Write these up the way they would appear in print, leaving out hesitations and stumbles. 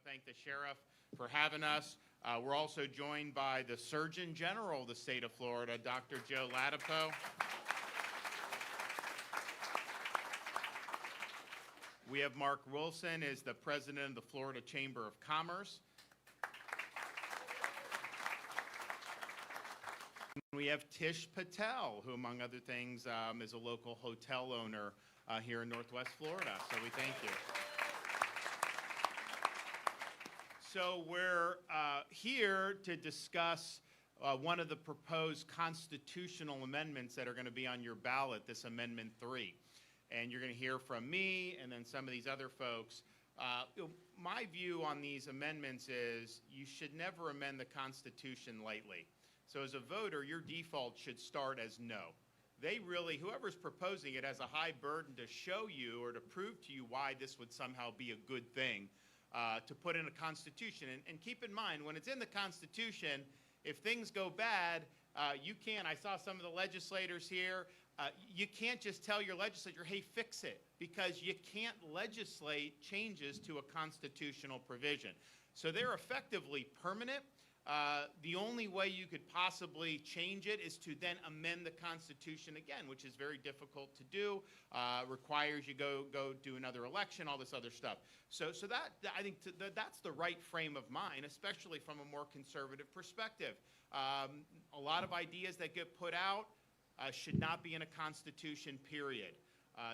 to thank the sheriff for having us. We're also joined by the Surgeon General of the state of Florida, Dr. Joe Ladapo. We have Mark Wilson, is the president of the Florida Chamber of Commerce. We have Tish Patel, who, among other things, is a local hotel owner here in Northwest Florida. So we thank you. So we're here to discuss one of the proposed constitutional amendments that are going to be on your ballot, this Amendment 3. And you're going to hear from me and then some of these other folks. My view on these amendments is you should never amend the Constitution lightly. So as a voter, your default should start as no. They really, whoever's proposing it has a high burden to show you or to prove to you why this would somehow be a good thing to put in a Constitution. And keep in mind, when it's in the Constitution, if things go bad, you can't, I saw some of the legislators here, you can't just tell your legislature, hey, fix it, because you can't legislate changes to a constitutional provision. So they're effectively permanent. The only way you could possibly change it is to then amend the Constitution again, which is very difficult to do, requires you go do another election, all this other stuff. So that, I think that's the right frame of mind, especially from a more conservative perspective. A lot of ideas that get put out should not be in a Constitution, period.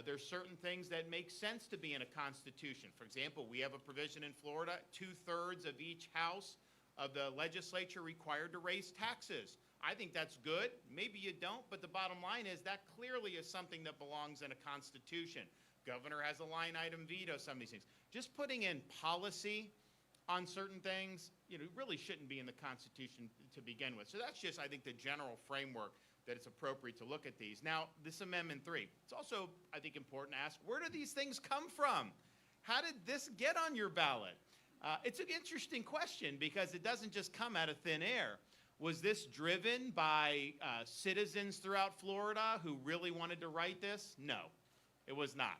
There's certain things that make sense to be in a Constitution. For example, we have a provision in Florida, 2/3 of each house of the legislature required to raise taxes. I think that's good. Maybe you don't, but the bottom line is that clearly is something that belongs in a Constitution. Governor has a line item veto, some of these things. Just putting in policy on certain things, really shouldn't be in the Constitution to begin with. So that's just, I think, the general framework that it's appropriate to look at these. Now, this Amendment 3, it's also, I think, important to ask, where do these things come from? How did this get on your ballot? It's an interesting question because it doesn't just come out of thin air. Was this driven by citizens throughout Florida who really wanted to write this? No, it was not.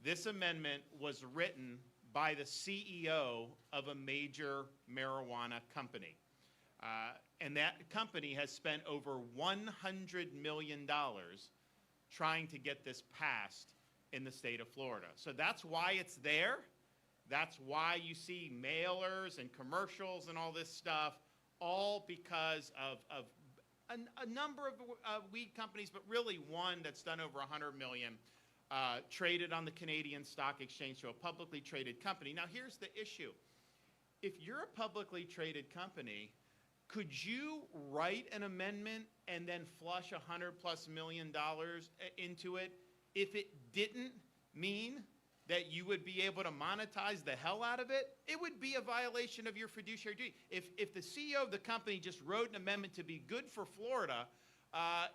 This amendment was written by the CEO of a major marijuana company. And that company has spent over $100 million trying to get this passed in the state of Florida. So that's why it's there. That's why you see mailers and commercials and all this stuff, all because of a number of weed companies, but really one that's done over $100 million, traded on the Canadian Stock Exchange, so a publicly traded company. Now, here's the issue. If you're a publicly traded company, could you write an amendment and then flush $100+ million into it if it didn't mean that you would be able to monetize the hell out of it? It would be a violation of your fiduciary duty. If the CEO of the company just wrote an amendment to be good for Florida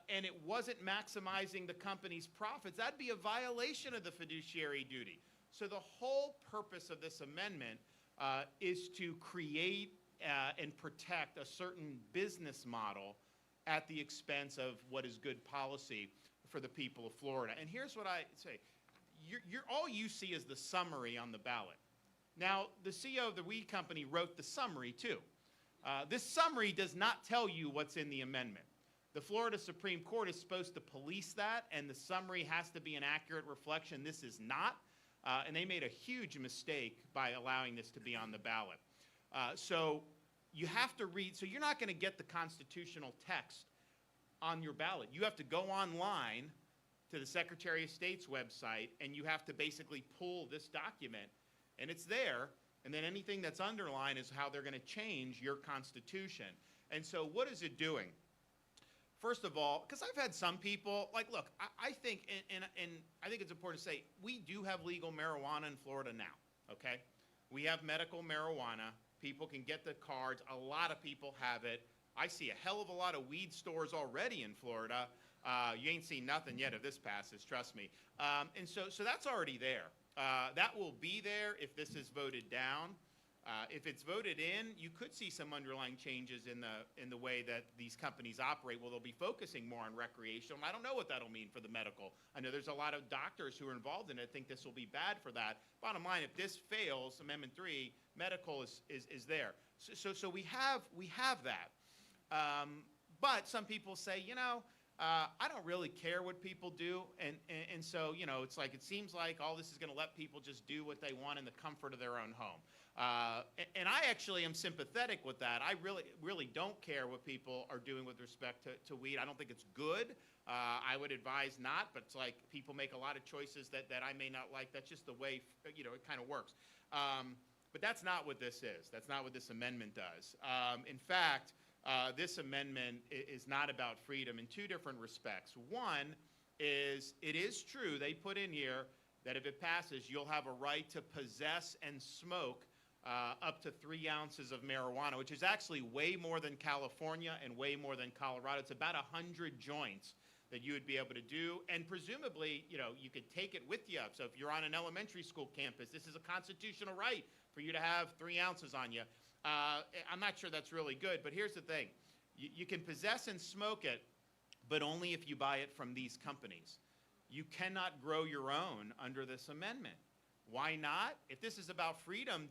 and it wasn't maximizing the company's profits, that'd be a violation of the fiduciary duty. So the whole purpose of this amendment is to create and protect a certain business model at the expense of what is good policy for the people of Florida. And here's what I say. All you see is the summary on the ballot. Now, the CEO of the weed company wrote the summary, too. This summary does not tell you what's in the amendment. The Florida Supreme Court is supposed to police that, and the summary has to be an accurate reflection. This is not, and they made a huge mistake by allowing this to be on the ballot. So you have to read, so you're not going to get the constitutional text on your ballot. You have to go online to the Secretary of State's website, and you have to basically pull this document, and it's there, and then anything that's underlined is how they're going to change your Constitution. And so what is it doing? First of all, because I've had some people, like, look, I think, and I think it's important to say, we do have legal marijuana in Florida now, okay? We have medical marijuana. People can get the cards. A lot of people have it. I see a hell of a lot of weed stores already in Florida. You ain't seen nothing yet if this passes, trust me. And so that's already there. That will be there if this is voted down. If it's voted in, you could see some underlying changes in the way that these companies operate. Well, they'll be focusing more on recreational. I don't know what that'll mean for the medical. I know there's a lot of doctors who are involved in it think this will be bad for that. Bottom line, if this fails, Amendment 3, medical is there. So we have that. But some people say, I don't really care what people do, and so, it's like, it seems like all this is going to let people just do what they want in the comfort of their own home. And I actually am sympathetic with that. I really don't care what people are doing with respect to weed. I don't think it's good. I would advise not, but it's like people make a lot of choices that I may not like. That's just the way, it kind of works. But that's not what this is. That's not what this amendment does. In fact, this amendment is not about freedom in two different respects. One is, it is true, they put in here that if it passes, you'll have a right to possess and smoke up to 3 ounces of marijuana, which is actually way more than California and way more than Colorado. It's about 100 joints that you would be able to do, and presumably, you could take it with you. So if you're on an elementary school campus, this is a constitutional right for you to have 3 ounces on you. I'm not sure that's really good, but here's the thing. You can possess and smoke it, but only if you buy it from these companies. You cannot grow your own under this amendment. Why not? If this is about freedom,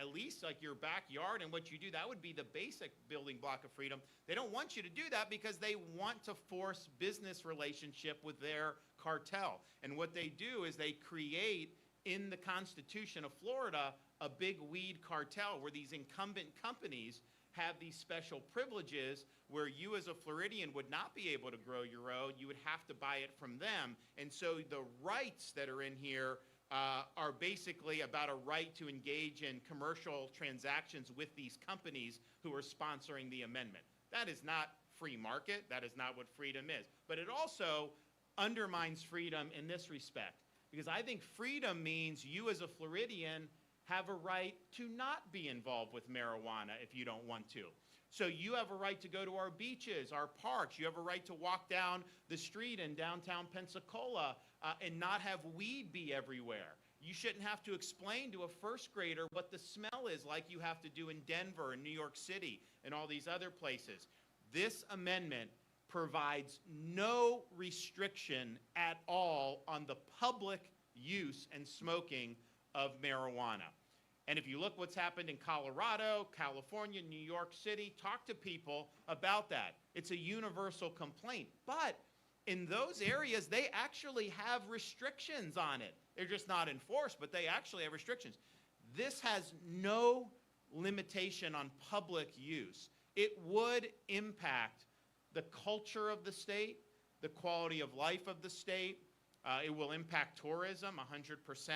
at least like your backyard and what you do, that would be the basic building block of freedom. They don't want you to do that because they want to force business relationship with their cartel. And what they do is they create in the Constitution of Florida a big weed cartel where these incumbent companies have these special privileges where you as a Floridian would not be able to grow your own. You would have to buy it from them. And so the rights that are in here are basically about a right to engage in commercial transactions with these companies who are sponsoring the amendment. That is not free market. That is not what freedom is. But it also undermines freedom in this respect, because I think freedom means you as a Floridian have a right to not be involved with marijuana if you don't want to. So you have a right to go to our beaches, our parks. You have a right to walk down the street in downtown Pensacola and not have weed be everywhere. You shouldn't have to explain to a first grader what the smell is like you have to do in Denver and New York City and all these other places. This amendment provides no restriction at all on the public use and smoking of marijuana. And if you look what's happened in Colorado, California, New York City, talk to people about that. It's a universal complaint. But in those areas, they actually have restrictions on it. They're just not enforced, but they actually have restrictions. This has no limitation on public use. It would impact the culture of the state, the quality of life of the state. It will impact tourism 100%.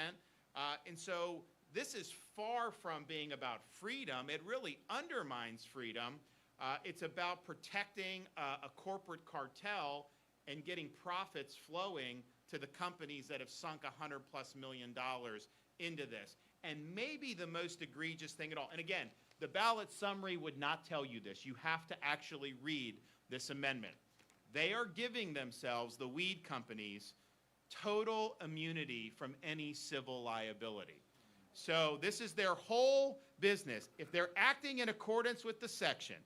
And so this is far from being about freedom. It really undermines freedom. It's about protecting a corporate cartel and getting profits flowing to the companies that have sunk $100+ million into this. And maybe the most egregious thing at all, and again, the ballot summary would not tell you this. You have to actually read this amendment. They are giving themselves, the weed companies, total immunity from any civil liability. So this is their whole business. If they're acting in accordance with the section,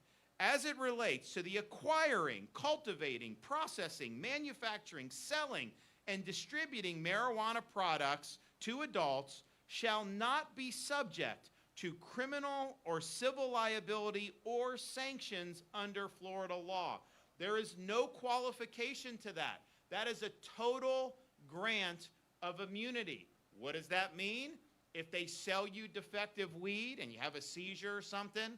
as it relates to the acquiring, cultivating, processing, manufacturing, selling, and distributing marijuana products to adults shall not be subject to criminal or civil liability or sanctions under Florida law. There is no qualification to that. That is a total grant of immunity. What does that mean? If they sell you defective weed and you have a seizure or something,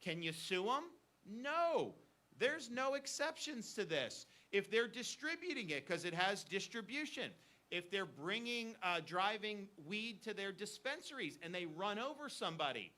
can you sue them? No. There's no exceptions to this. If they're distributing it, because it has distribution, if they're driving weed to their dispensaries and they run over somebody,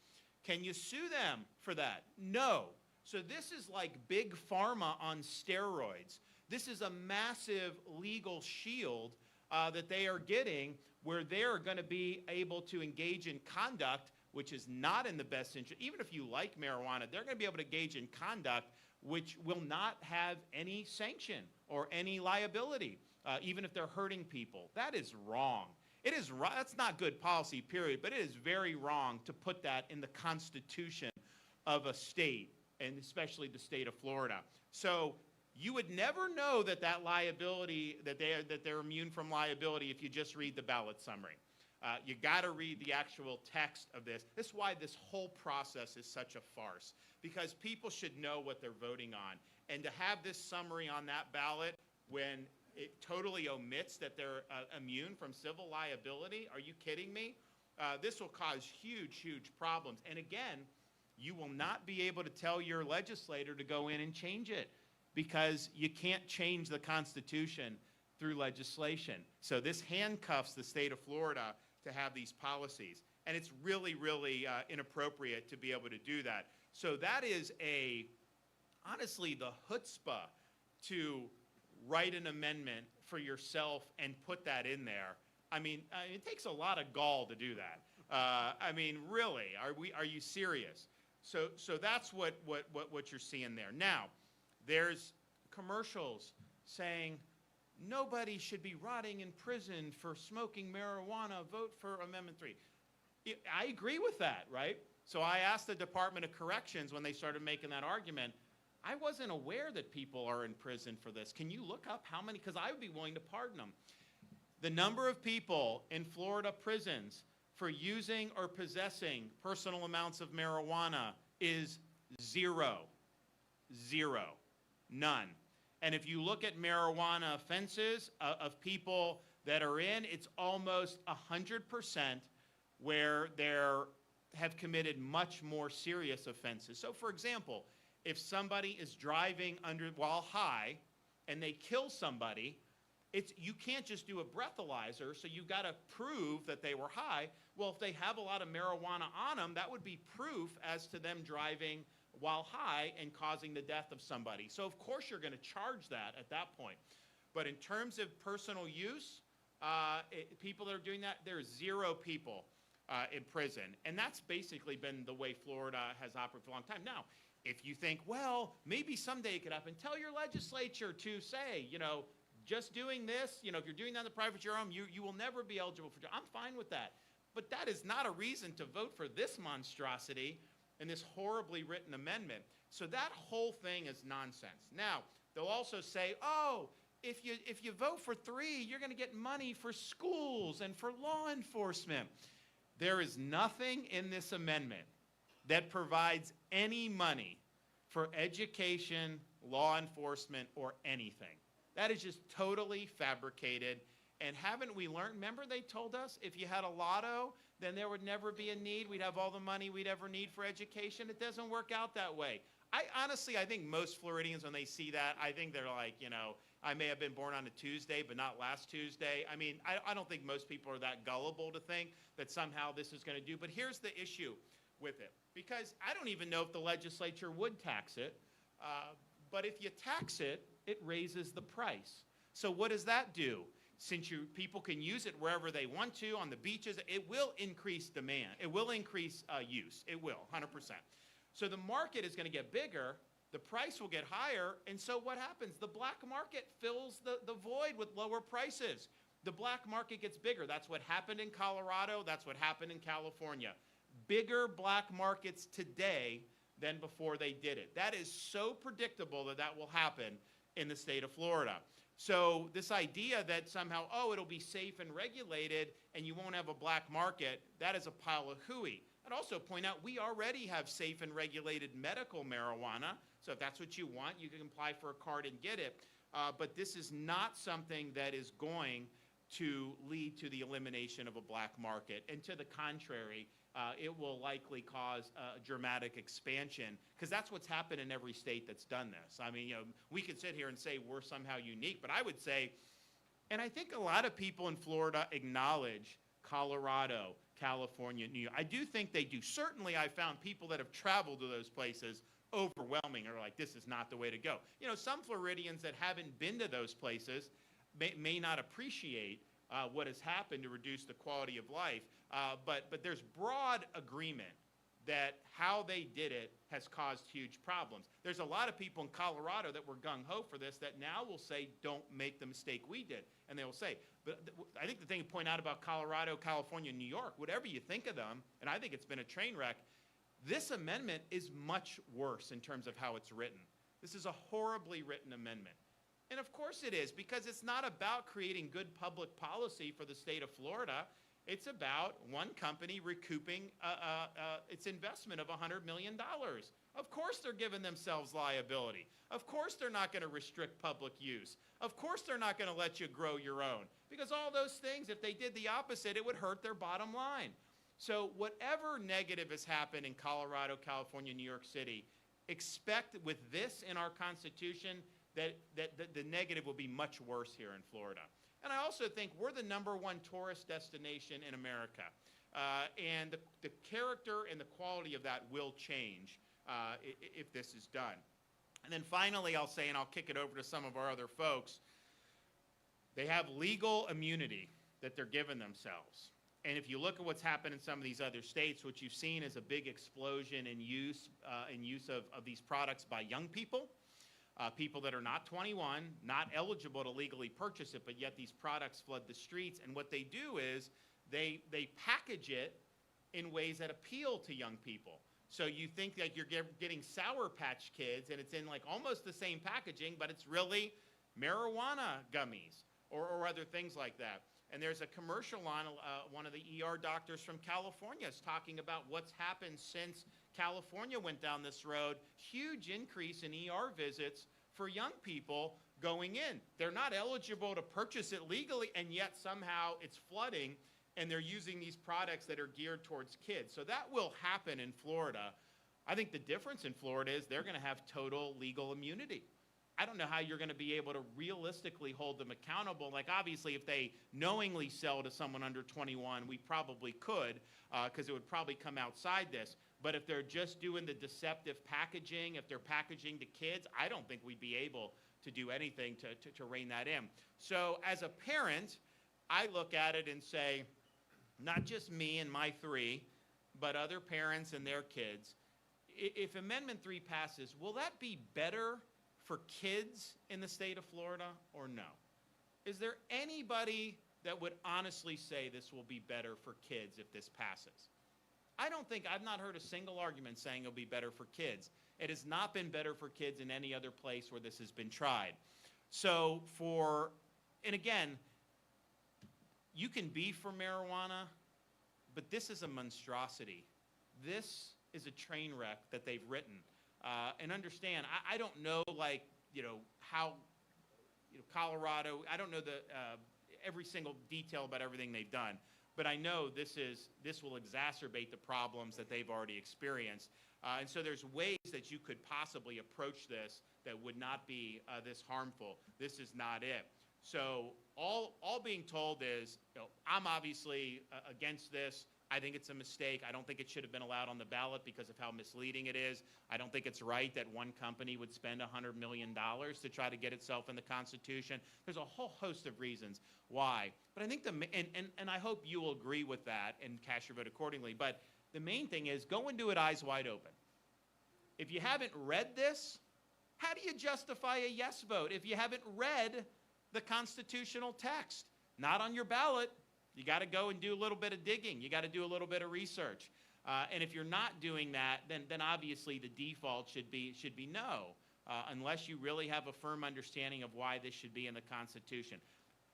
can you sue them for that? No. So this is like big pharma on steroids. This is a massive legal shield that they are getting where they're going to be able to engage in conduct which is not in the best interest. Even if you like marijuana, they're going to be able to engage in conduct which will not have any sanction or any liability, even if they're hurting people. That is wrong. It is right. That's not good policy, period, but it is very wrong to put that in the Constitution of a state, and especially the state of Florida. So you would never know that that liability, that they're immune from liability if you just read the ballot summary. You got to read the actual text of this. This is why this whole process is such a farce, because people should know what they're voting on. And to have this summary on that ballot when it totally omits that they're immune from civil liability, are you kidding me? This will cause huge, huge problems. And again, you will not be able to tell your legislator to go in and change it, because you can't change the Constitution through legislation. So this handcuffs the state of Florida to have these policies. And it's really, really inappropriate to be able to do that. So that is honestly, the chutzpah to write an amendment for yourself and put that in there. I mean, it takes a lot of gall to do that. I mean, really, are you serious? So that's what you're seeing there. Now, there's commercials saying nobody should be rotting in prison for smoking marijuana. Vote for Amendment 3. I agree with that, right? So I asked the Department of Corrections when they started making that argument, I wasn't aware that people are in prison for this. Can you look up how many? Because I would be willing to pardon them. The number of people in Florida prisons for using or possessing personal amounts of marijuana is zero. Zero. None. And if you look at marijuana offenses of people that are in, it's almost 100% where they have committed much more serious offenses. So for example, if somebody is driving while high and they kill somebody, you can't just do a breathalyzer, so you got to prove that they were high. Well, if they have a lot of marijuana on them, that would be proof as to them driving while high and causing the death of somebody. So of course you're going to charge that at that point. But in terms of personal use, people that are doing that, there's zero people in prison. And that's basically been the way Florida has operated for a long time. Now, if you think, well, maybe someday it could happen, tell your legislature to say, just doing this, if you're doing that in the private your own, you will never be eligible for. I'm fine with that. But that is not a reason to vote for this monstrosity and this horribly written amendment. So that whole thing is nonsense. Now, they'll also say, oh, if you vote for 3, you're going to get money for schools and for law enforcement. There is nothing in this amendment that provides any money for education, law enforcement, or anything. That is just totally fabricated. And haven't we learned? Remember they told us if you had a lotto, then there would never be a need. We'd have all the money we'd ever need for education. It doesn't work out that way. I think most Floridians, when they see that, I think they're like, I may have been born on a Tuesday, but not last Tuesday. I mean, I don't think most people are that gullible to think that somehow this is going to do. But here's the issue with it. Because I don't even know if the legislature would tax it. But if you tax it, it raises the price. So what does that do? Since people can use it wherever they want to, on the beaches, it will increase demand. It will increase use. It will, 100%. So the market is going to get bigger, the price will get higher, and so what happens? The black market fills the void with lower prices. The black market gets bigger. That's what happened in Colorado. That's what happened in California. Bigger black markets today than before they did it. That is so predictable that will happen in the state of Florida. So this idea that somehow, it'll be safe and regulated and you won't have a black market, that is a pile of hooey. I'd also point out we already have safe and regulated medical marijuana. So if that's what you want, you can apply for a card and get it. But this is not something that is going to lead to the elimination of a black market. And to the contrary, it will likely cause a dramatic expansion, because that's what's happened in every state that's done this. I mean, we could sit here and say we're somehow unique, but I would say, and I think a lot of people in Florida acknowledge Colorado, California, New York. I do think they do. Certainly, I found people that have traveled to those places overwhelming are like, this is not the way to go. Some Floridians that haven't been to those places may not appreciate what has happened to reduce the quality of life, but there's broad agreement that how they did it has caused huge problems. There's a lot of people in Colorado that were gung-ho for this that now will say, don't make the mistake we did. And they will say, but I think the thing to point out about Colorado, California, New York, whatever you think of them, and I think it's been a train wreck, this amendment is much worse in terms of how it's written. This is a horribly written amendment. And of course it is, because it's not about creating good public policy for the state of Florida. It's about one company recouping its investment of $100 million. Of course they're giving themselves liability. Of course they're not going to restrict public use. Of course they're not going to let you grow your own. Because all those things, if they did the opposite, it would hurt their bottom line. So whatever negative has happened in Colorado, California, New York City, expect with this in our Constitution that the negative will be much worse here in Florida. And I also think we're the #1 tourist destination in America. And the character and the quality of that will change if this is done. And then finally, I'll say, and I'll kick it over to some of our other folks, they have legal immunity that they're giving themselves. And if you look at what's happened in some of these other states, what you've seen is a big explosion in use of these products by young people. People that are not 21, not eligible to legally purchase it, but yet these products flood the streets. And what they do is they package it in ways that appeal to young people. So you think that you're getting Sour Patch Kids, and it's in like almost the same packaging, but it's really marijuana gummies or other things like that. And there's a commercial on one of the ER doctors from California is talking about what's happened since California went down this road. Huge increase in ER visits for young people going in. They're not eligible to purchase it legally, and yet somehow it's flooding, and they're using these products that are geared towards kids. So that will happen in Florida. I think the difference in Florida is they're going to have total legal immunity. I don't know how you're going to be able to realistically hold them accountable. Like, obviously, if they knowingly sell to someone under 21, we probably could, because it would probably come outside this. But if they're just doing the deceptive packaging, if they're packaging to kids, I don't think we'd be able to do anything to rein that in. So as a parent, I look at it and say, not just me and my 3, but other parents and their kids, if Amendment 3 passes, will that be better for kids in the state of Florida or no? Is there anybody that would honestly say this will be better for kids if this passes? I've not heard a single argument saying it'll be better for kids. It has not been better for kids in any other place where this has been tried. So and again, you can be for marijuana, but this is a monstrosity. This is a train wreck that they've written. And understand, I don't know, like, how, Colorado, I don't know every single detail about everything they've done, but I know this will exacerbate the problems that they've already experienced. And so there's ways that you could possibly approach this that would not be this harmful. This is not it. So all being told is, I'm obviously against this. I think it's a mistake. I don't think it should have been allowed on the ballot because of how misleading it is. I don't think it's right that one company would spend $100 million to try to get itself in the Constitution. There's a whole host of reasons why. But I think and I hope you will agree with that and cast your vote accordingly. But the main thing is go into it eyes wide open. If you haven't read this, how do you justify a yes vote if you haven't read the constitutional text? Not on your ballot. You got to go and do a little bit of digging. You got to do a little bit of research. And if you're not doing that, then obviously the default should be no, unless you really have a firm understanding of why this should be in the Constitution.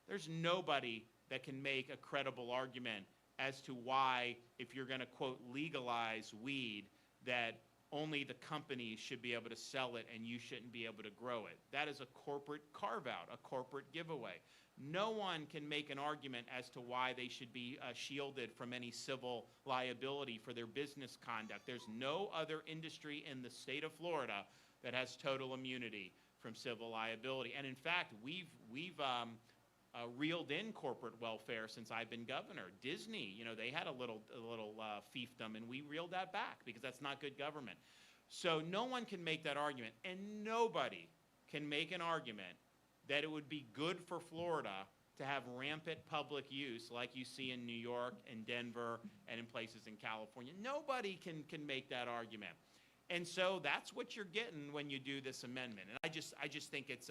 There's nobody that can make a credible argument as to why, if you're going to, quote, legalize weed, that only the companies should be able to sell it and you shouldn't be able to grow it. That is a corporate carve-out, a corporate giveaway. No one can make an argument as to why they should be shielded from any civil liability for their business conduct. There's no other industry in the state of Florida that has total immunity from civil liability. And in fact, we've reeled in corporate welfare since I've been governor. Disney, they had a little fiefdom, and we reeled that back because that's not good government. So no one can make that argument, and nobody can make an argument that it would be good for Florida to have rampant public use like you see in New York and Denver and in places in California. Nobody can make that argument. And so that's what you're getting when you do this amendment. And I just think it's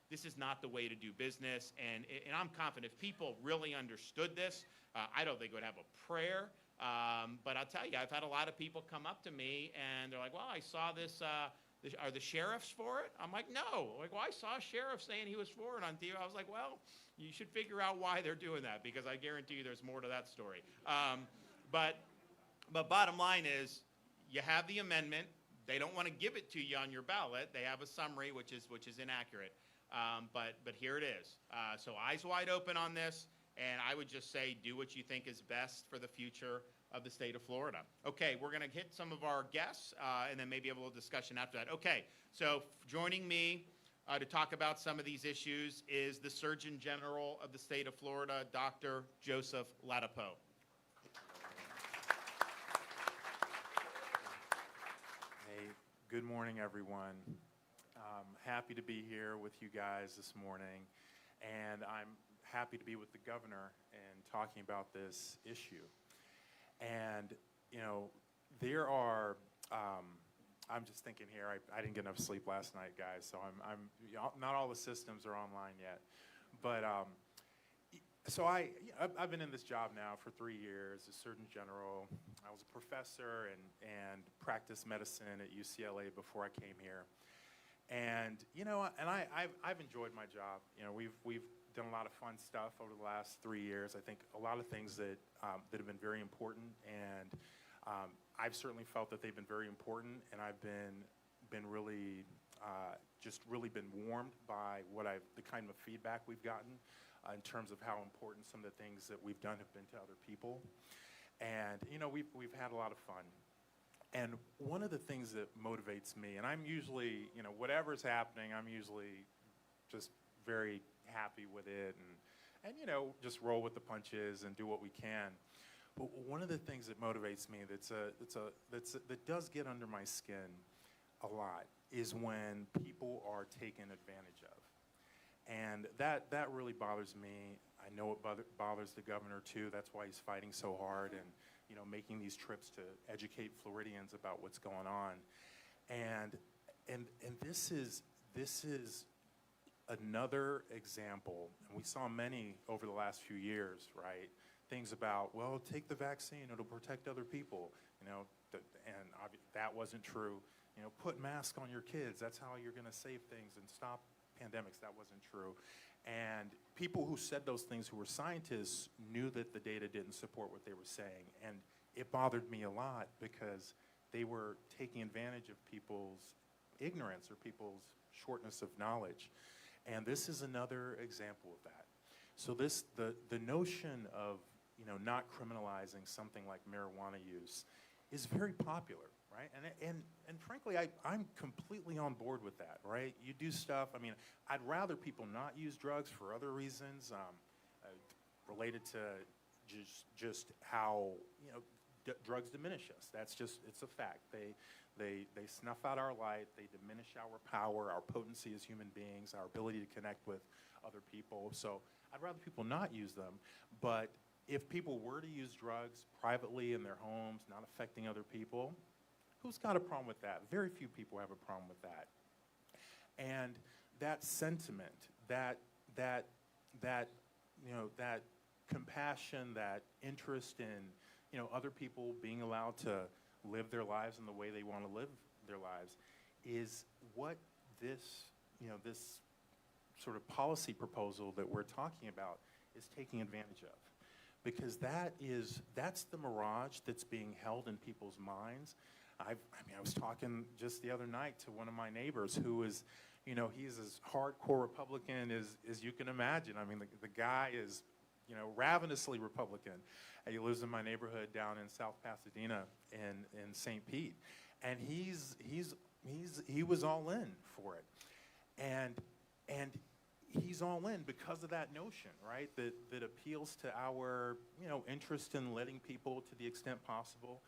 this is not the way to do business. And I'm confident if people really understood this, I don't think it would have a prayer. But I'll tell you, I've had a lot of people come up to me and they're like, well, I saw this, are the sheriffs for it? I'm like, no. Like, well, I saw a sheriff saying he was for it on TV. I was like, well, you should figure out why they're doing that, because I guarantee you there's more to that story. But bottom line is, you have the amendment. They don't want to give it to you on your ballot. They have a summary, which is inaccurate. But here it is. So eyes wide open on this, and I would just say do what you think is best for the future of the state of Florida. Okay, we're going to hit some of our guests, and then maybe have a little discussion after that. Okay, so joining me to talk about some of these issues is the Surgeon General of the state of Florida, Dr. Joseph Ladapo. Hey, good morning, everyone. Happy to be here with you guys this morning, and I'm happy to be with the governor and talking about this issue. And, you know, there are, I'm just thinking here, I didn't get enough sleep last night, guys, so not all the systems are online yet. But, so I've been in this job now for 3 years as Surgeon General. I was a professor and practiced medicine at UCLA before I came here. And, you know, and I've enjoyed my job. You know, we've done a lot of fun stuff over the last 3 years. I think a lot of things that have been very important, and I've certainly felt that they've been very important, and I've been really just really been warmed by the kind of feedback we've gotten in terms of how important some of the things that we've done have been to other people. And you know, we've had a lot of fun. And one of the things that motivates me, and I'm usually, you know, whatever's happening, I'm usually just very happy with it, and you know, just roll with the punches and do what we can. But one of the things that motivates me that does get under my skin a lot is when people are taken advantage of. And that really bothers me. I know it bothers the governor too. That's why he's fighting so hard and, you know, making these trips to educate Floridians about what's going on. And this is another example, and we saw many over the last few years, right? Things about, well, take the vaccine, it'll protect other people, you know, that wasn't true. You know, put masks on your kids, that's how you're gonna save things and stop pandemics, that wasn't true. And people who said those things, who were scientists, knew that the data didn't support what they were saying. And it bothered me a lot because they were taking advantage of people's ignorance or people's shortness of knowledge. And this is another example of that. So the notion of, you know, not criminalizing something like marijuana use is very popular, right? And frankly, I'm completely on board with that, right? You do stuff, I mean, I'd rather people not use drugs for other reasons related to just how, you know, drugs diminish us. That's just, it's a fact. They snuff out our light, they diminish our power, our potency as human beings, our ability to connect with other people. So I'd rather people not use them, but if people were to use drugs privately in their homes, not affecting other people, who's got a problem with that? Very few people have a problem with that. And that sentiment, that you know, that compassion, that interest in, you know, other people being allowed to live their lives in the way they want to live their lives is what this, you know, this sort of policy proposal that we're talking about is taking advantage of. Because that's the mirage that's being held in people's minds. I mean, I was talking just the other night to one of my neighbors who is, you know, he's as hardcore Republican as you can imagine. I mean, the guy is, you know, ravenously Republican. He lives in my neighborhood down in South Pasadena in St. Pete. And he was all in for it. And he's all in because of that notion, right? That appeals to our, you know, interest in letting people, to the extent possible,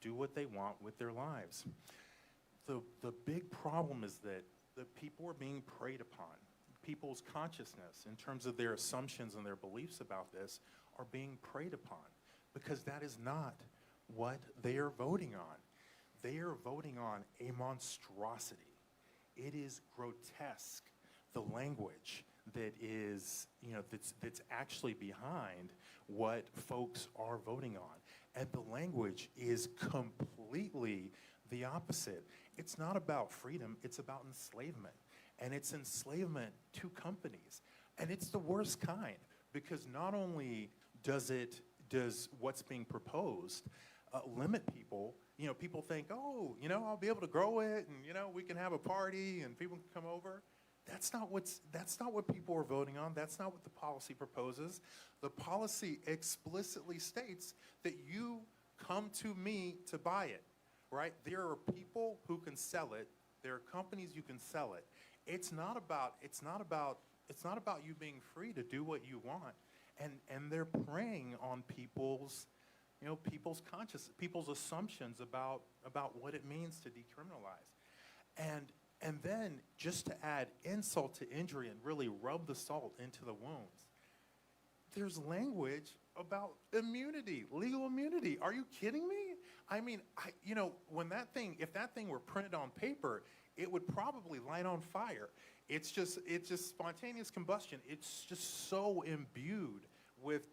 do what they want with their lives. The big problem is that the people are being preyed upon. people's consciousness, in terms of their assumptions and their beliefs about this, are being preyed upon, because that is not what they are voting on. They are voting on a monstrosity. It is grotesque, the language that is, that's actually behind what folks are voting on. And the language is completely the opposite. It's not about freedom, it's about enslavement. And it's enslavement to companies. And it's the worst kind, because not only does what's being proposed limit people, people think, oh, I'll be able to grow it, and we can have a party and people can come over. That's not what people are voting on. That's not what the policy proposes. The policy explicitly states that you come to me to buy it, right? There are people who can sell it. There are companies you can sell it. It's not about you being free to do what you want. And they're preying on people's conscious, people's assumptions about what it means to decriminalize. And then, just to add insult to injury and really rub the salt into the wounds, there's language about immunity, legal immunity. Are you kidding me? I mean, if that thing were printed on paper, it would probably light on fire. It's just spontaneous combustion. It's just so imbued with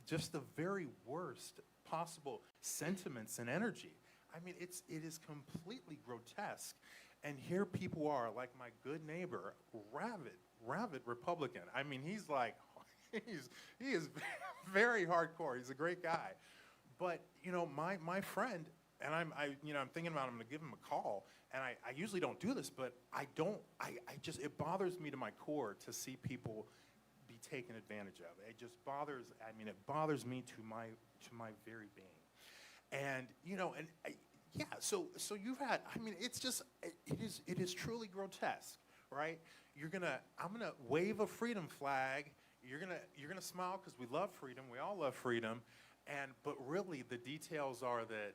just the very worst possible sentiments and energy. I mean, it is completely grotesque. And here people are, like my good neighbor, rabid Republican. I mean, he's like, he is very hardcore. He's a great guy. But, my friend, and I'm thinking about I'm going to give him a call, and I usually don't do this, but it bothers me to my core to see people be taken advantage of. It just bothers me to my very being. And, so you've had, it is truly grotesque, right? I'm gonna wave a freedom flag. You're gonna smile because we love freedom. We all love freedom. But really, the details are that,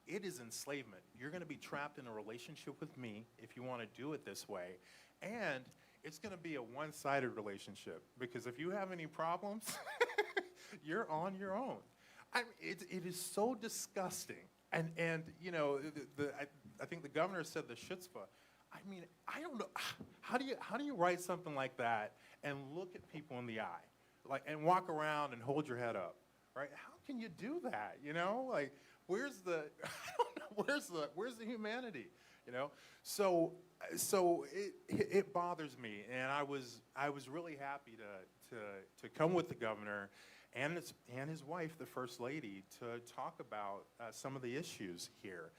it is enslavement. You're gonna be trapped in a relationship with me if you want to do it this way. And it's gonna be a one-sided relationship, because if you have any problems, you're on your own. It is so disgusting. And I think the governor said the chutzpah. I mean, I don't know. How do you write something like that and look at people in the eye, and walk around and hold your head up, right? How can you do that? Where's the where's the humanity? So it bothers me, and I was really happy to come with the governor and his wife, the First Lady, to talk about some of the issues here.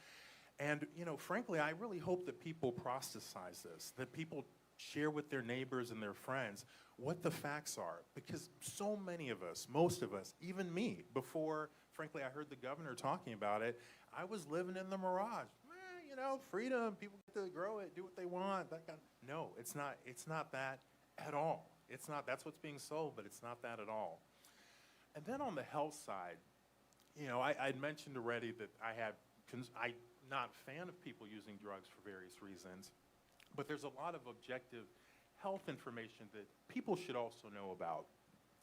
And, frankly, I really hope that people proselytize this, that people share with their neighbors and their friends what the facts are. Because so many of us, most of us, even me, before, frankly, I heard the governor talking about it, I was living in the mirage. Freedom, people get to grow it, do what they want. No, it's not that at all. It's not. That's what's being sold, but it's not that at all. And then on the health side, I'd mentioned already that I'm not a fan of people using drugs for various reasons, but there's a lot of objective health information that people should also know about.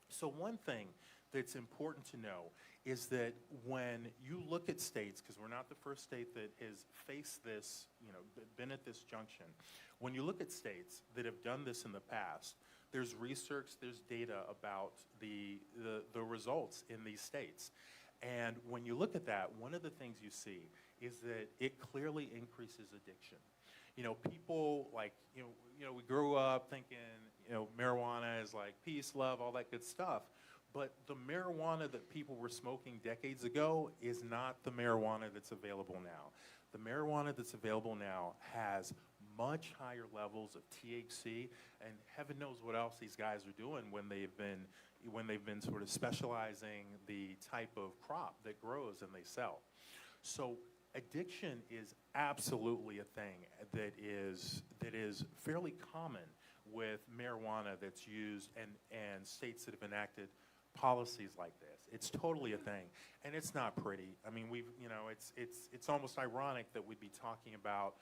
So one thing that's important to know is that when you look at states, because we're not the first state that has faced this, been at this junction, when you look at states that have done this in the past, there's research, there's data about the results in these states. And when you look at that, one of the things you see is that it clearly increases addiction. People we grew up thinking, marijuana is like peace, love, all that good stuff. But the marijuana that people were smoking decades ago is not the marijuana that's available now. The marijuana that's available now has much higher levels of THC, and heaven knows what else these guys are doing when they've been sort of specializing the type of crop that grows and they sell. So addiction is absolutely a thing that is fairly common with marijuana that's used and states that have enacted policies like this. It's totally a thing, and it's not pretty. I mean, it's almost ironic that we'd be talking about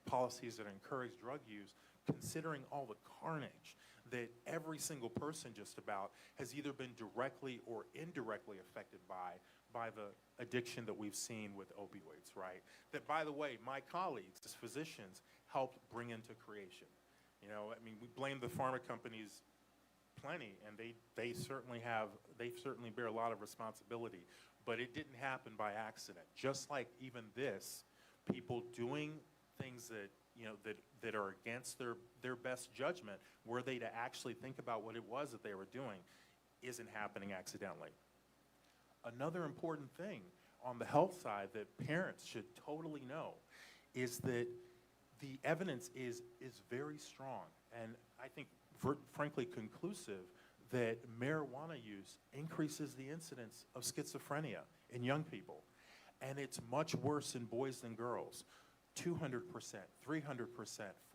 policies that encourage drug use, considering all the carnage that every single person just about has either been directly or indirectly affected by the addiction that we've seen with opioids, right? That, by the way, my colleagues as physicians helped bring into creation. You know, I mean, we blame the pharma companies plenty, and they certainly bear a lot of responsibility, but it didn't happen by accident. Just like even this, people doing things that, you know, that are against their best judgment, were they to actually think about what it was that they were doing, isn't happening accidentally. Another important thing on the health side that parents should totally know is that the evidence is very strong, and I think frankly conclusive, that marijuana use increases the incidence of schizophrenia in young people. And it's much worse in boys than girls. 200%, 300%,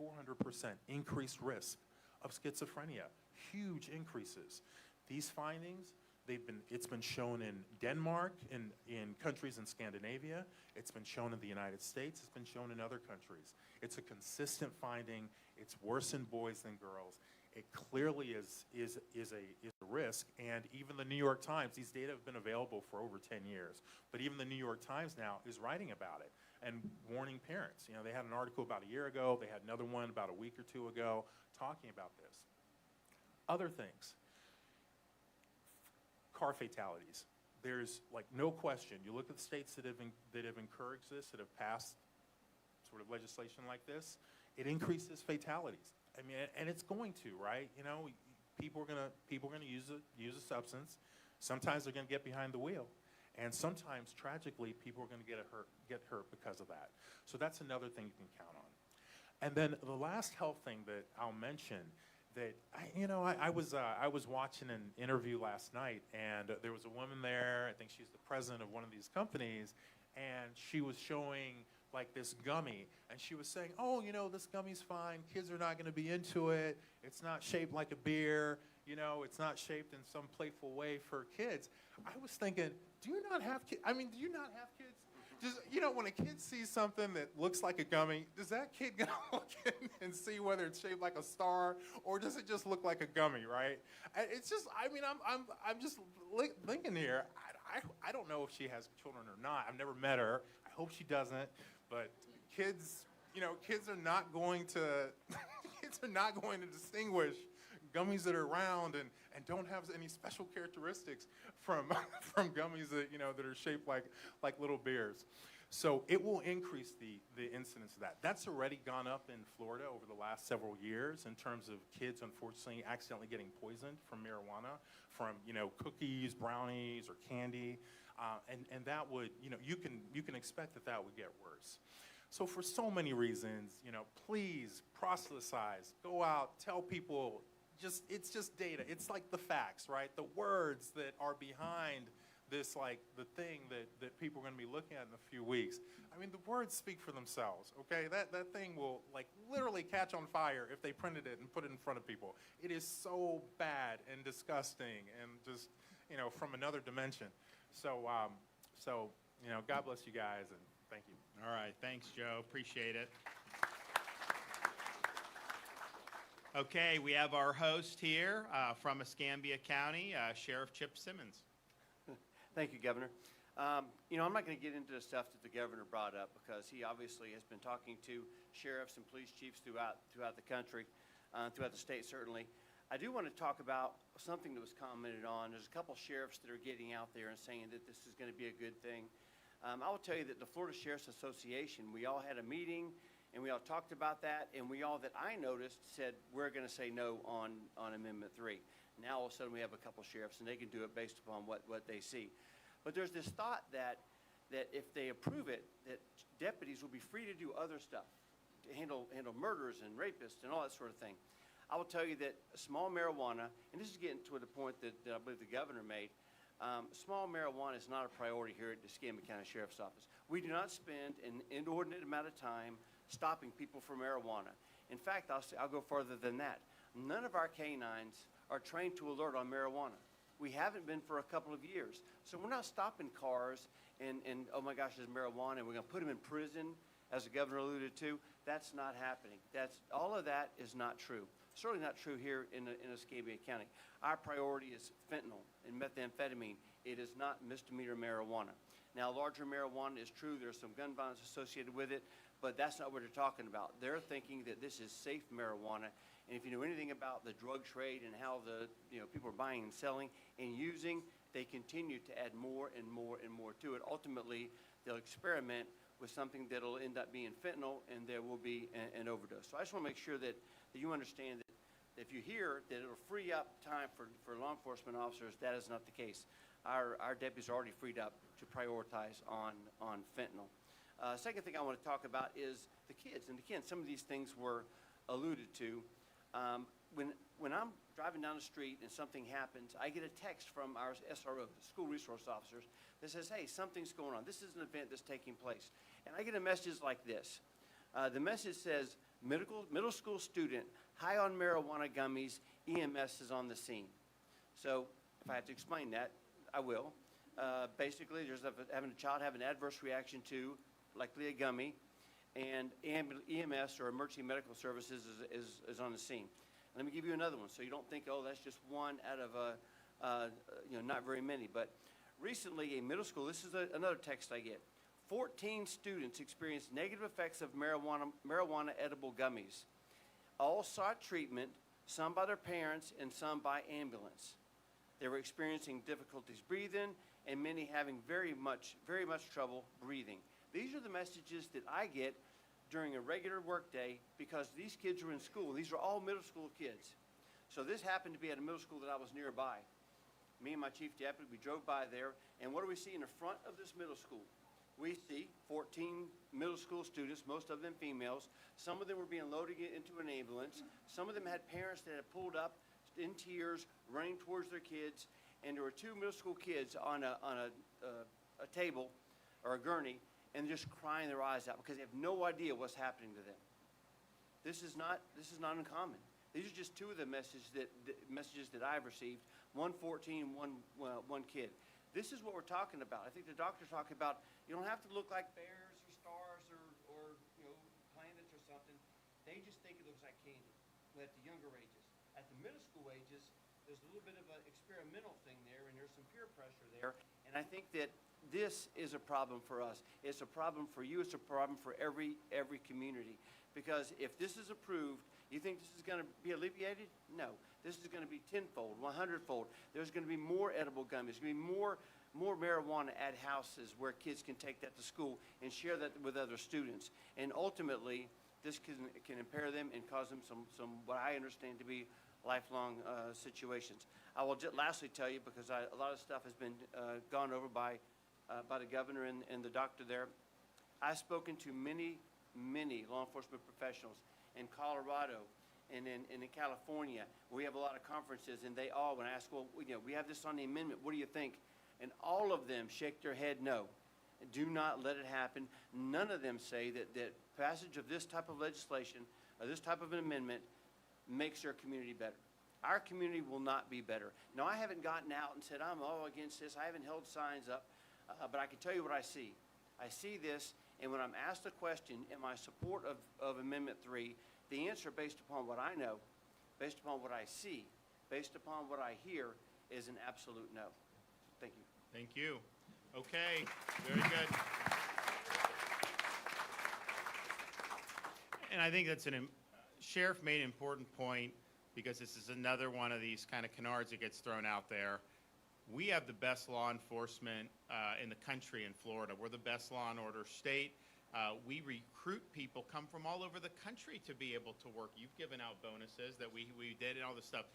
400% increased risk of schizophrenia. Huge increases. These findings, it's been shown in Denmark, in countries in Scandinavia. It's been shown in the United States. It's been shown in other countries. It's a consistent finding. It's worse in boys than girls. It clearly is a risk, and even the New York Times, these data have been available for over 10 years, but even the New York Times now is writing about it and warning parents. You know, they had an article about a year ago, they had another one about a week or two ago talking about this. Other things, car fatalities. There's like no question, you look at the states that have encouraged this, that have passed sort of legislation like this, it increases fatalities. I mean, and it's going to, right? You know, people are gonna use a substance. Sometimes they're gonna get behind the wheel, and sometimes, tragically, people are gonna get hurt because of that. So that's another thing you can count on. And then the last health thing that I'll mention, that I was watching an interview last night, and there was a woman there. I think she's the president of one of these companies, and she was showing like this gummy, and she was saying, oh, you know, this gummy's fine, kids are not gonna be into it, it's not shaped like a beer, you know, it's not shaped in some playful way for kids. I was thinking, do you not have kids? I mean, do you not have kids? Just, you know, when a kid sees something that looks like a gummy, does that kid gonna look in and see whether it's shaped like a star, or does it just look like a gummy, right? It's just, I mean, I'm just thinking here, I don't know if she has children or not. I've never met her. I hope she doesn't. But kids, you know, kids are not going to distinguish gummies that are round and don't have any special characteristics from gummies that, you know, that are shaped like little beers. So it will increase the incidence of that. That's already gone up in Florida over the last several years in terms of kids, unfortunately, accidentally getting poisoned from marijuana, from, you know, cookies, brownies, or candy. And that would, you know, you can expect that would get worse. So for so many reasons, you know, please proselytize, go out, tell people, it's just data. It's like the facts, right? The words that are behind this, like the thing that people are going to be looking at in a few weeks. I mean, the words speak for themselves, okay? That thing will like literally catch on fire if they printed it and put it in front of people. It is so bad and disgusting and just, you know, from another dimension. So, you know, God bless you guys, and thank you. All right, thanks, Joe. Appreciate it. Okay, we have our host here from Escambia County, Sheriff Chip Simmons. Thank you, Governor. You know, I'm not going to get into the stuff that the governor brought up, because he obviously has been talking to sheriffs and police chiefs throughout the country, throughout the state certainly. I do want to talk about something that was commented on. There's a couple sheriffs that are getting out there and saying that this is going to be a good thing. I will tell you that the Florida Sheriff's Association, we all had a meeting and we all talked about that, and we all that I noticed said we're going to say no on Amendment 3. Now all of a sudden we have a couple sheriffs and they can do it based upon what they see. But there's this thought that if they approve it, that deputies will be free to do other stuff, to handle murders and rapists and all that sort of thing. I will tell you that small marijuana, and this is getting to the point that I believe the governor made, small marijuana is not a priority here at the Escambia County Sheriff's Office. We do not spend an inordinate amount of time stopping people for marijuana. In fact, I'll go further than that. None of our canines are trained to alert on marijuana. We haven't been for a couple of years. So we're not stopping cars and oh my gosh, there's marijuana, and we're going to put them in prison as the governor alluded to. That's not happening. All of that is not true. Certainly not true here in Escambia County. Our priority is fentanyl and methamphetamine. It is not misdemeanor marijuana. Now, larger marijuana is true. There's some gun violence associated with it, but that's not what they're talking about. They're thinking that this is safe marijuana. And if you know anything about the drug trade and how people are buying and selling and using, they continue to add more and more and more to it. Ultimately, they'll experiment with something that'll end up being fentanyl, and there will be an overdose. So I just want to make sure that you understand that if you hear that it'll free up time for law enforcement officers, that is not the case. Our deputies are already freed up to prioritize on fentanyl. Second thing I want to talk about is the kids. And again, some of these things were alluded to. When I'm driving down the street and something happens, I get a text from our SROs, school resource officers, that says, hey, something's going on. This is an event that's taking place. And I get a message like this. The message says, middle school student, high on marijuana gummies, EMS is on the scene. So if I have to explain that, I will. Basically, there's having a child have an adverse reaction to likely a gummy, and EMS, or emergency medical services, is on the scene. Let me give you another one, so you don't think, oh, that's just one out of not very many. But recently, a middle school, this is another text I get. 14 students experienced negative effects of marijuana edible gummies. All sought treatment, some by their parents and some by ambulance. They were experiencing difficulties breathing, and many having very much trouble breathing. These are the messages that I get during a regular workday because these kids are in school. These are all middle school kids. So this happened to be at a middle school that I was nearby. Me and my chief deputy, we drove by there, and what do we see in the front of this middle school? We see 14 middle school students, most of them females. Some of them were being loaded into an ambulance. Some of them had parents that had pulled up in tears, running towards their kids, and there were two middle school kids on a table or a gurney, and just crying their eyes out because they have no idea what's happening to them. This is not uncommon. These are just two of the messages that I've received. 114, one kid. This is what we're talking about. I think the doctor's talking about you don't have to look like bears or stars or planets or something. They just think it looks like candy at the younger ages. At the middle school ages, there's a little bit of an experimental thing there, and there's some peer pressure there. And I think that this is a problem for us. It's a problem for you. It's a problem for every community. Because if this is approved, you think this is going to be alleviated? No. This is going to be tenfold, 100-fold. There's going to be more edible gummies. There's going to be more marijuana at houses where kids can take that to school and share that with other students. And ultimately, this can impair them and cause them some what I understand to be lifelong situations. I will just lastly tell you, because a lot of stuff has been gone over by the governor and the doctor there. I've spoken to many law enforcement professionals in Colorado and in California. We have a lot of conferences, and they all, when I ask, well, we have this on the amendment, what do you think? And all of them shake their head no. Do not let it happen. None of them say that passage of this type of legislation or this type of an amendment makes their community better. Our community will not be better. Now, I haven't gotten out and said, I'm all against this. I haven't held signs up, but I can tell you what I see. I see this, and when I'm asked the question, am I support of Amendment 3, the answer based upon what I know, based upon what I see, based upon what I hear, is an absolute no. Thank you. Thank you. Okay, very good. And I think that's Sheriff made an important point, because this is another one of these kind of canards that gets thrown out there. We have the best law enforcement in the country in Florida. We're the best law and order state. We recruit people, come from all over the country to be able to work. You've given out bonuses that we did and all this stuff.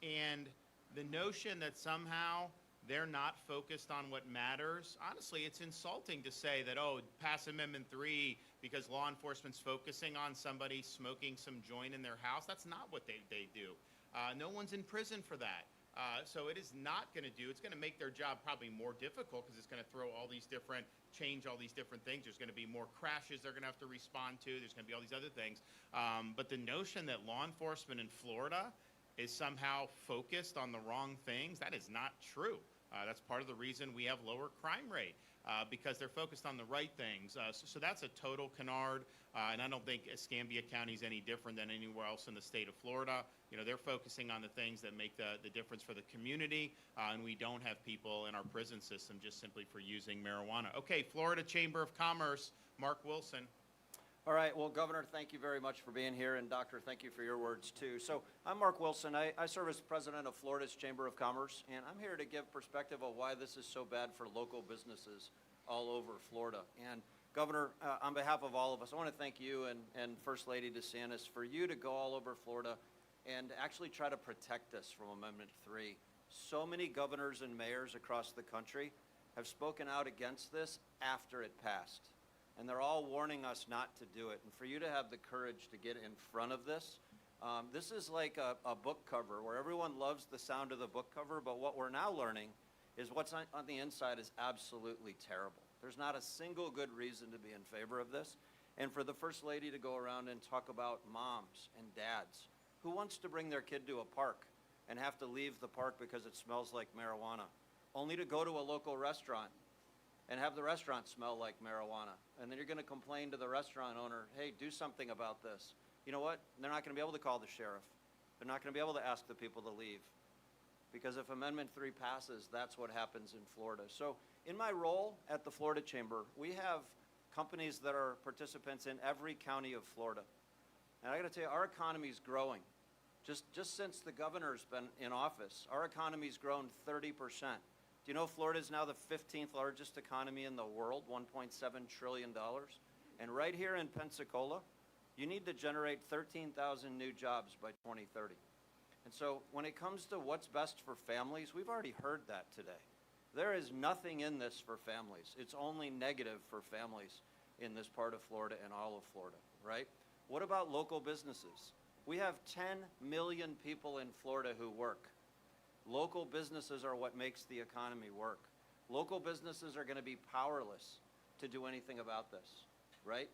And the notion that somehow they're not focused on what matters, honestly, it's insulting to say that, oh, pass Amendment 3 because law enforcement's focusing on somebody smoking some joint in their house. That's not what they do. No one's in prison for that. So it is not going to it's going to make their job probably more difficult, because it's going to change all these different things. There's going to be more crashes they're going to have to respond to. There's going to be all these other things. But the notion that law enforcement in Florida is somehow focused on the wrong things, that is not true. That's part of the reason we have lower crime rate. because they're focused on the right things. So that's a total canard, and I don't think Escambia County is any different than anywhere else in the state of Florida. You know, they're focusing on the things that make the difference for the community, and we don't have people in our prison system just simply for using marijuana. Okay, Florida Chamber of Commerce, Mark Wilson. All right, well, Governor, thank you very much for being here, and Doctor, thank you for your words, too. So I'm Mark Wilson. I serve as president of Florida's Chamber of Commerce, and I'm here to give perspective of why this is so bad for local businesses all over Florida. And Governor, on behalf of all of us, I want to thank you and First Lady DeSantis for you to go all over Florida and actually try to protect us from Amendment 3. So many governors and mayors across the country have spoken out against this after it passed. And they're all warning us not to do it. And for you to have the courage to get in front of this, this is like a book cover where everyone loves the sound of the book cover, but what we're now learning is what's on the inside is absolutely terrible. There's not a single good reason to be in favor of this. And for the First Lady to go around and talk about moms and dads, who wants to bring their kid to a park and have to leave the park because it smells like marijuana, only to go to a local restaurant and have the restaurant smell like marijuana. And then you're going to complain to the restaurant owner, hey, do something about this. You know what? They're not going to be able to call the sheriff. They're not going to be able to ask the people to leave. Because if Amendment 3 passes, that's what happens in Florida. So in my role at the Florida Chamber, we have companies that are participants in every county of Florida. And I got to tell you, our economy's growing. Just since the governor's been in office, our economy's grown 30%. Do you know Florida is now the 15th largest economy in the world, $1.7 trillion? And right here in Pensacola, you need to generate 13,000 new jobs by 2030. And so when it comes to what's best for families, we've already heard that today. There is nothing in this for families. It's only negative for families in this part of Florida and all of Florida, right? What about local businesses? We have 10 million people in Florida who work. Local businesses are what makes the economy work. Local businesses are going to be powerless to do anything about this, right?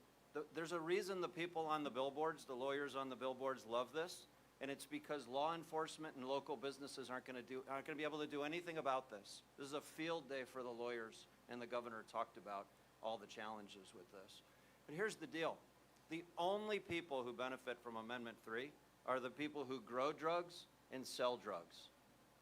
There's a reason the people on the billboards, the lawyers on the billboards love this, and it's because law enforcement and local businesses aren't going to be able to do anything about this. This is a field day for the lawyers, and the governor talked about all the challenges with this. But here's the deal. The only people who benefit from Amendment 3 are the people who grow drugs and sell drugs.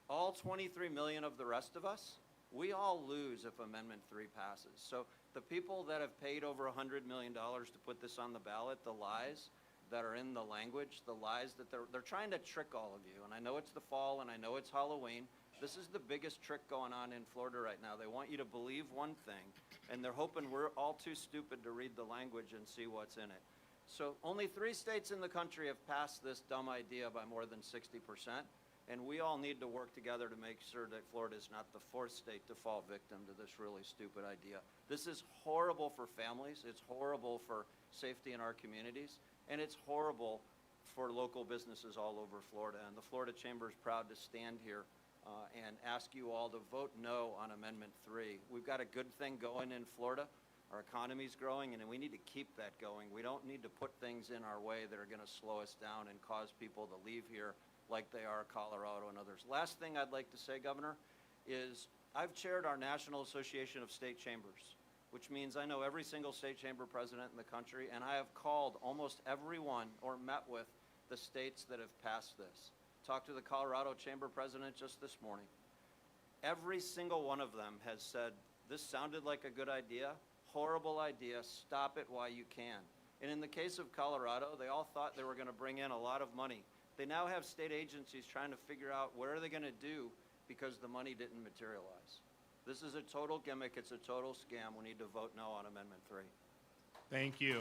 All 23 million of the rest of us, we all lose if Amendment 3 passes. So the people that have paid over $100 million to put this on the ballot, the lies that are in the language, the lies that they're trying to trick all of you. And I know it's the fall and I know it's Halloween. This is the biggest trick going on in Florida right now. They want you to believe one thing, and they're hoping we're all too stupid to read the language and see what's in it. So only 3 states in the country have passed this dumb idea by more than 60%. And we all need to work together to make sure that Florida is not the 4th state to fall victim to this really stupid idea. This is horrible for families. It's horrible for safety in our communities. And it's horrible for local businesses all over Florida. And the Florida Chamber is proud to stand here and ask you all to vote no on Amendment 3. We've got a good thing going in Florida. Our economy's growing, and we need to keep that going. We don't need to put things in our way that are going to slow us down and cause people to leave here like they are Colorado and others. Last thing I'd like to say, Governor, is I've chaired our National Association of State Chambers, which means I know every single state chamber president in the country, and I have called almost everyone or met with the states that have passed this. Talked to the Colorado Chamber president just this morning. Every single one of them has said, this sounded like a good idea, horrible idea, stop it while you can. And in the case of Colorado, they all thought they were going to bring in a lot of money. They now have state agencies trying to figure out what are they going to do because the money didn't materialize. This is a total gimmick. It's a total scam. We need to vote no on Amendment 3. Thank you.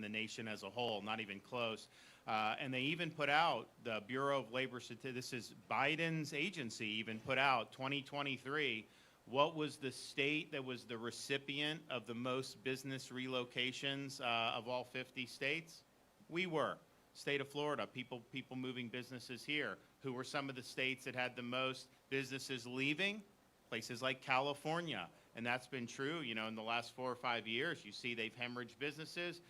The nation as a whole, not even close. And they even put out, the Bureau of Labor Statistics, this is Biden's agency, even put out 2023, what was the state that was the recipient of the most business relocations of all 50 states? We were. State of Florida, people moving businesses here. Who were some of the states that had the most businesses leaving? Places like California and that's been true. You know, in the last 4 or 5 years, you see they've hemorrhaged businesses.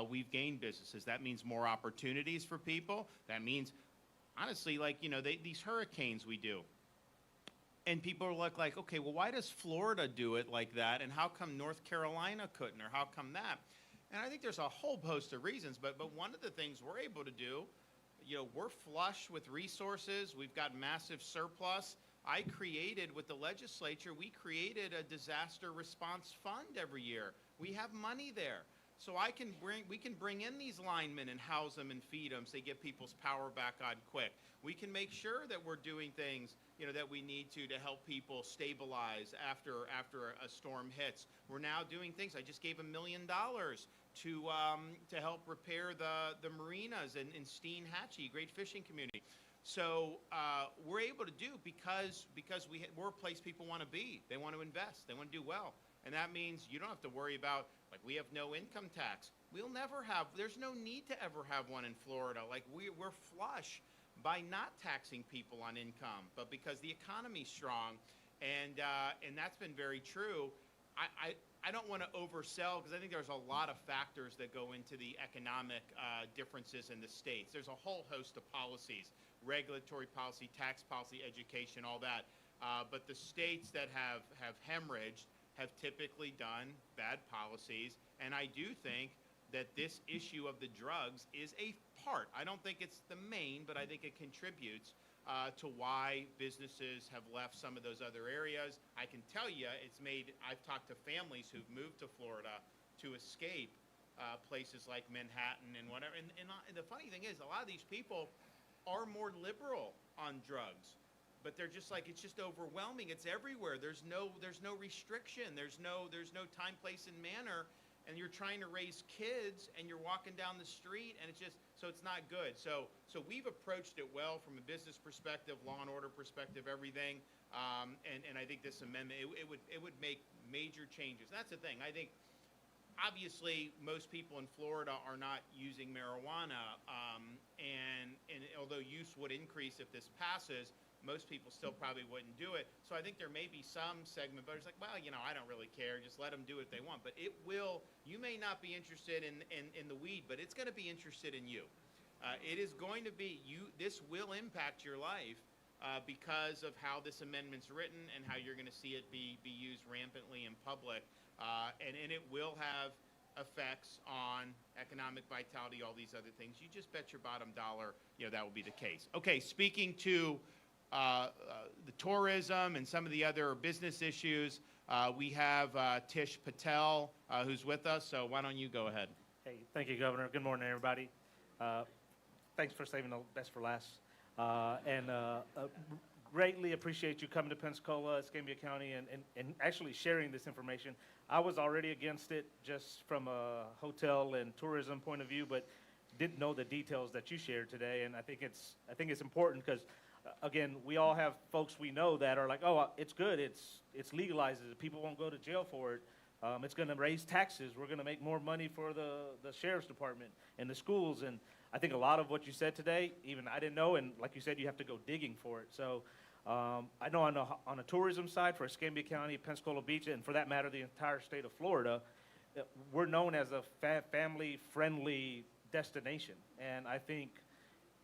We've gained businesses. That means more opportunities for people. That means, honestly, like, you know, these hurricanes we do. And people are like, okay, well, why does Florida do it like that? And how come North Carolina couldn't? Or how come that? And I think there's a whole host of reasons. But one of the things we're able to do, you know, we're flush with resources. We've got massive surplus. I created, with the legislature, we created a disaster response fund every year. We have money there. So we can bring in these linemen and house them and feed them so they get people's power back on quick. We can make sure that we're doing things, you know, that we need to help people stabilize after a storm hits. We're now doing things. I just gave $1 million to help repair the marinas in Steen Hatchie, great fishing community. So we're able to do because we're a place people want to be. They want to invest. They want to do well. And that means you don't have to worry about, like, we have no income tax. There's no need to ever have one in Florida. Like, we're flush by not taxing people on income, but because the economy's strong, and that's been very true. I don't want to oversell, because I think there's a lot of factors that go into the economic differences in the states. There's a whole host of policies, regulatory policy, tax policy, education, all that. But the states that have hemorrhaged have typically done bad policies, and I do think that this issue of the drugs is a part. I don't think it's the main, but I think it contributes to why businesses have left some of those other areas. I can tell you, I've talked to families who've moved to Florida to escape places like Manhattan and whatever. And the funny thing is, a lot of these people are more liberal on drugs, but they're just like, it's just overwhelming. It's everywhere. There's no restriction. There's no time, place, and manner. And you're trying to raise kids, and you're walking down the street, and it's not good. So we've approached it well from a business perspective, law and order perspective, everything. And I think this amendment, it would make major changes. That's the thing. I think, obviously, most people in Florida are not using marijuana, and although use would increase if this passes, most people still probably wouldn't do it. So I think there may be some segment, but it's like, well, you know, I don't really care. Just let them do what they want. But you may not be interested in the weed, but it's going to be interested in you. It is going to be, this will impact your life because of how this amendment's written and how you're going to see it be used rampantly in public. And it will have effects on economic vitality, all these other things. You just bet your bottom dollar, you know, that will be the case. Okay, speaking to the tourism and some of the other business issues, we have Tish Patel who's with us, so why don't you go ahead? Hey, thank you, Governor. Good morning, everybody. Thanks for saving the best for last. And greatly appreciate you coming to Pensacola, Escambia County, and actually sharing this information. I was already against it just from a hotel and tourism point of view, but didn't know the details that you shared today. And I think it's important because, again, we all have folks we know that are like, oh, it's good, it's legalized, people won't go to jail for it. It's going to raise taxes. We're going to make more money for the sheriff's department and the schools. And I think a lot of what you said today, even I didn't know. And like you said, you have to go digging for it. So I know on a tourism side for Escambia County, Pensacola Beach, and for that matter, the entire state of Florida, we're known as a family-friendly destination. And I think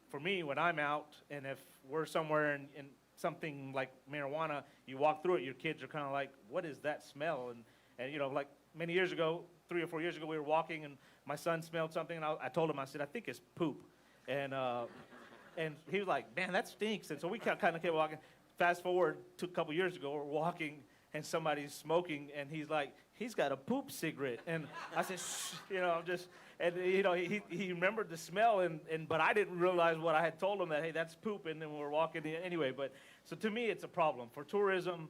for me, when I'm out, and if we're somewhere in something like marijuana, you walk through it, your kids are kind of like, what is that smell? And you know, like many years ago, 3 or 4 years ago, we were walking, and my son smelled something, and I told him, I said, I think it's poop. And he was like, man, that stinks. And so we kind of kept walking. Fast forward to a couple years ago, we're walking, and somebody's smoking, and he's like, he's got a poop cigarette. And I said, shh, you know, I'm just, and you know, he remembered the smell, but I didn't realize what I had told him, that, hey, that's poop, and then we're walking anyway. But so to me, it's a problem. For tourism,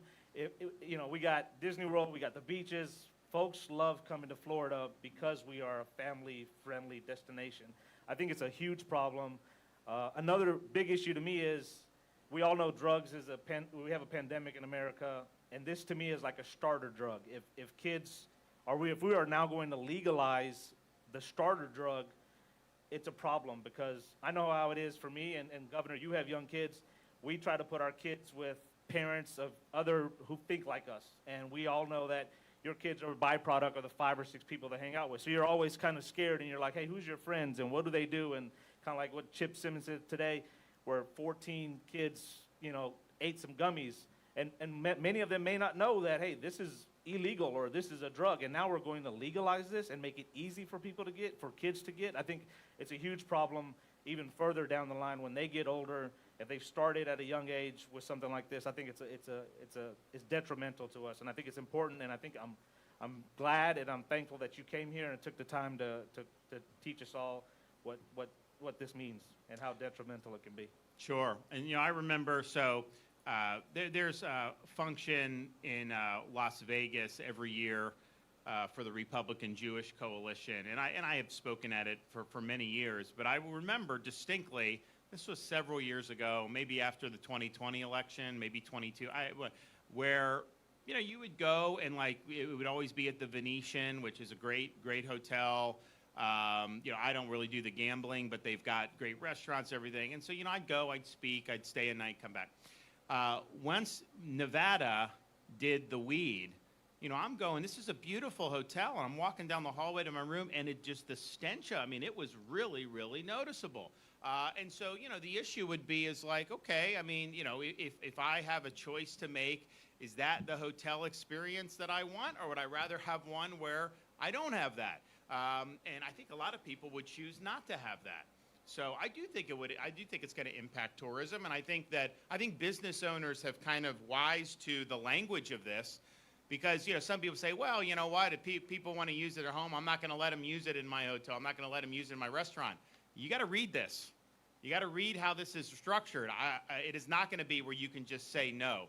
you know, we got Disney World, we got the beaches. Folks love coming to Florida because we are a family-friendly destination. I think it's a huge problem. Another big issue to me is, we all know drugs is we have a pandemic in America, and this to me is like a starter drug. If we are now going to legalize the starter drug, it's a problem, because I know how it is for me, and Governor, you have young kids. We try to put our kids with parents of other who think like us, and we all know that your kids are a byproduct of the 5 or 6 people they hang out with. So you're always kind of scared, and you're like, hey, who's your friends, and what do they do? And kind of like what Chip Simmons said today, where 14 kids, ate some gummies, and many of them may not know that, hey, this is illegal or this is a drug, and now we're going to legalize this and make it easy for people to get, for kids to get. I think it's a huge problem even further down the line when they get older. If they've started at a young age with something like this, I think it's detrimental to us, and I think it's important. And I think I'm glad and I'm thankful that you came here and took the time to teach us all what this means and how detrimental it can be. Sure. And, I remember, there's a function in Las Vegas every year for the Republican Jewish Coalition, and I have spoken at it for many years, but I remember distinctly, this was several years ago, maybe after the 2020 election, maybe 22, where, you would go and it would always be at the Venetian, which is a great hotel. I don't really do the gambling, but they've got great restaurants, everything. And so, I'd go, I'd speak, I'd stay a night, come back. Once Nevada did the weed, I'm going, this is a beautiful hotel, and I'm walking down the hallway to my room, and the stench, it was really, really noticeable. And so, the issue would be okay, if I have a choice to make, is that the hotel experience that I want, or would I rather have one where I don't have that? And I think a lot of people would choose not to have that. So I do think it's going to impact tourism, and I think business owners have kind of wise to the language of this, because some people say, well, you know what, if people want to use it at home, I'm not going to let them use it in my hotel. I'm not going to let them use it in my restaurant. You got to read this. You got to read how this is structured. It is not going to be where you can just say no.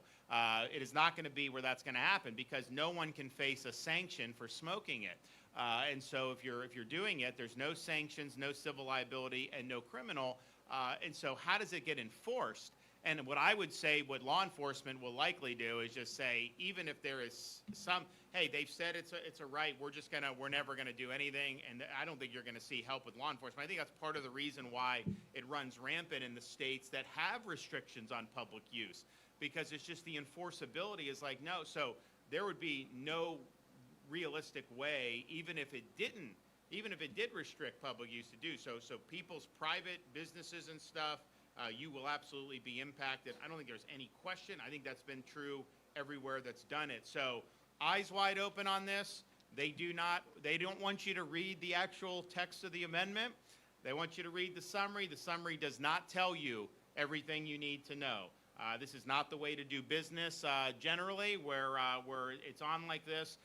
It is not going to be where that's going to happen, because no one can face a sanction for smoking it. And so if you're doing it, there's no sanctions, no civil liability, and no criminal. And so how does it get enforced? And what I would say, what law enforcement will likely do is just say, even if there is some, hey, they've said it's a right, we're never gonna do anything. And I don't think you're gonna see help with law enforcement. I think that's part of the reason why it runs rampant in the states that have restrictions on public use, because it's just the enforceability is no. So there would be no realistic way, even if it did restrict public use to do so. So people's private businesses and stuff, you will absolutely be impacted. I don't think there's any question. I think that's been true everywhere that's done it. So eyes wide open on this. They don't want you to read the actual text of the amendment. They want you to read the summary. The summary does not tell you everything you need to know. This is not the way to do business generally, where it's on like this.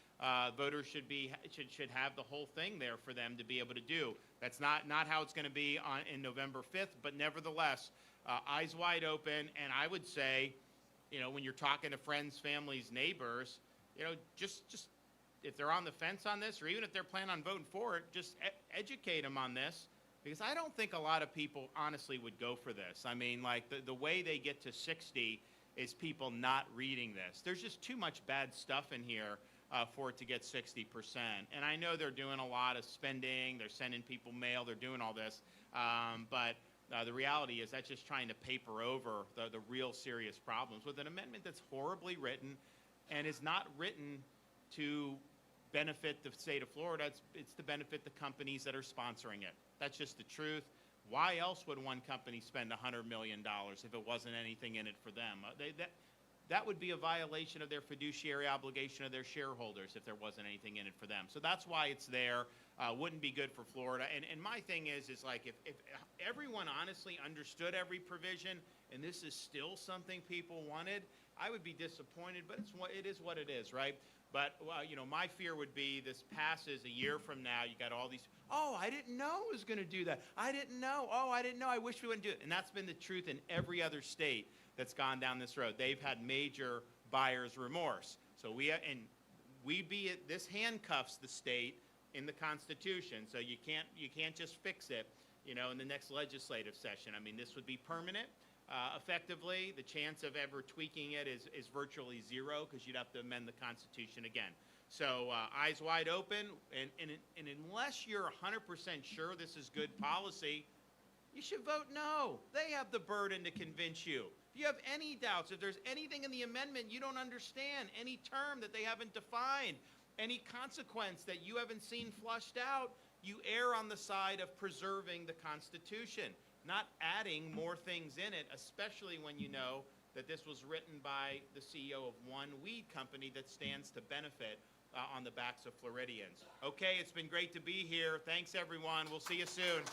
Voters should have the whole thing there for them to be able to do. That's not how it's going to be in November 5th, but nevertheless, eyes wide open. And I would say, when you're talking to friends, families, neighbors, just if they're on the fence on this, or even if they're planning on voting for it, just educate them on this, because I don't think a lot of people honestly would go for this. The way they get to 60 is people not reading this. There's just too much bad stuff in here for it to get 60%. And I know they're doing a lot of spending, they're sending people mail, they're doing all this, but the reality is that's just trying to paper over the real serious problems with an amendment that's horribly written and is not written to benefit the state of Florida. It's to benefit the companies that are sponsoring it. That's just the truth. Why else would one company spend $100 million if it wasn't anything in it for them? That would be a violation of their fiduciary obligation of their shareholders if there wasn't anything in it for them. So that's why it's there. Wouldn't be good for Florida. And my thing is if everyone honestly understood every provision and this is still something people wanted, I would be disappointed, but it is what it is, right? But, my fear would be this passes a year from now, you got all these, oh, I didn't know it was going to do that. I didn't know. Oh, I didn't know. I wish we wouldn't do it. And that's been the truth in every other state that's gone down this road. They've had major buyer's remorse. So this handcuffs the state in the Constitution. So you can't just fix it, in the next legislative session. This would be permanent. Effectively, the chance of ever tweaking it is virtually zero, because you'd have to amend the Constitution again. So eyes wide open, and unless you're 100% sure this is good policy, you should vote no. They have the burden to convince you. If you have any doubts, if there's anything in the amendment you don't understand, any term that they haven't defined, any consequence that you haven't seen flushed out, you err on the side of preserving the Constitution, not adding more things in it, especially when you know that this was written by the CEO of one weed company that stands to benefit on the backs of Floridians. Okay, it's been great to be here. Thanks, everyone. We'll see you soon.